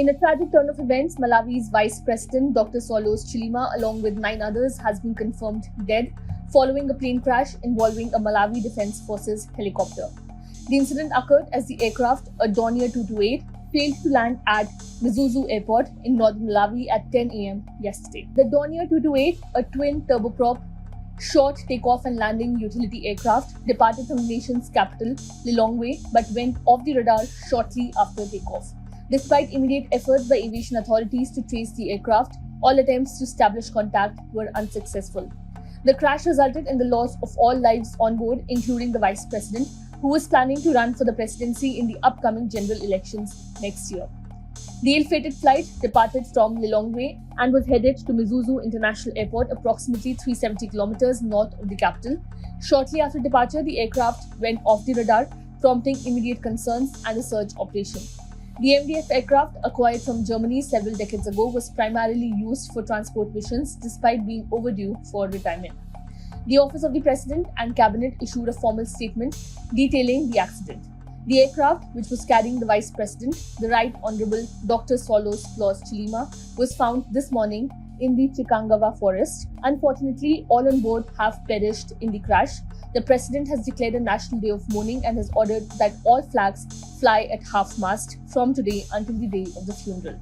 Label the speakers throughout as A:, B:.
A: In a tragic turn of events, Malawi's Vice President Dr. Saulos Chilima, along with 9 others, has been confirmed dead following a plane crash involving a Malawi Defense Forces helicopter. The incident occurred as the aircraft, a Dornier 228, failed to land at Mzuzu Airport in northern Malawi at 10 a.m. yesterday. The Dornier 228, a twin turboprop short takeoff and landing utility aircraft, departed from the nation's capital, Lilongwe, but went off the radar shortly after takeoff. Despite immediate efforts by aviation authorities to trace the aircraft, all attempts to establish contact were unsuccessful. The crash resulted in the loss of all lives on board, including the Vice President, who was planning to run for the presidency in the upcoming general elections next year. The ill-fated flight departed from Lilongwe and was headed to Mzuzu International Airport, approximately 370 kilometers north of the capital. Shortly after departure, the aircraft went off the radar, prompting immediate concerns and a search operation. The MDF aircraft, acquired from Germany several decades ago, was primarily used for transport missions despite being overdue for retirement. The Office of the President and Cabinet issued a formal statement detailing the accident. The aircraft, which was carrying the Vice President, the Right Honorable Dr. Saulos Chilima, was found this morning in the Chikangawa forest. Unfortunately, all on board have perished in the crash. The President has declared a national day of mourning and has ordered that all flags fly at half-mast from today until the day of the funeral.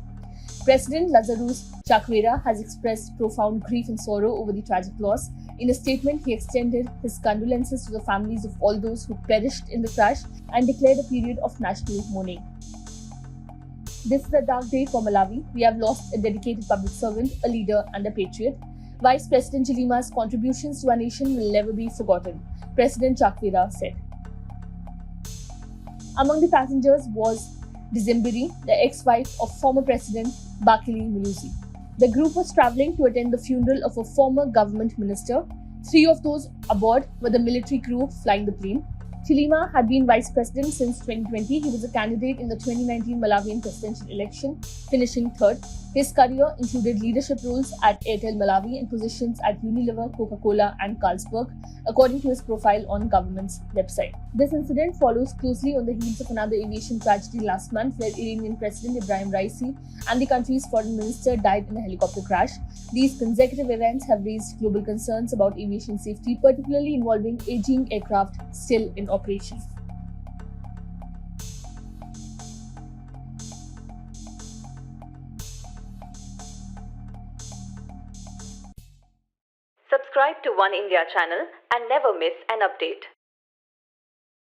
A: President Lazarus Chakwera has expressed profound grief and sorrow over the tragic loss. In a statement, he extended his condolences to the families of all those who perished in the crash and declared a period of national mourning. This is a dark day for Malawi. We have lost a dedicated public servant, a leader and a patriot. Vice President Chilima's contributions to our nation will never be forgotten, President Chakwera said. Among the passengers was Dizimbiri, the ex-wife of former President Bakili Muluzi. The group was travelling to attend the funeral of a former government minister. 3 of those aboard were the military crew flying the plane. Chilima had been vice president since 2020. He was a candidate in the 2019 Malawian presidential election, finishing third. His career included leadership roles at Airtel Malawi and positions at Unilever, Coca-Cola and Carlsberg, according to his profile on government's website. This incident follows closely on the heels of another aviation tragedy last month, where Iranian President Ibrahim Raisi and the country's foreign minister died in a helicopter crash. These consecutive events have raised global concerns about aviation safety, particularly involving aging aircraft still in operation.
B: Subscribe to One India channel and never miss an update.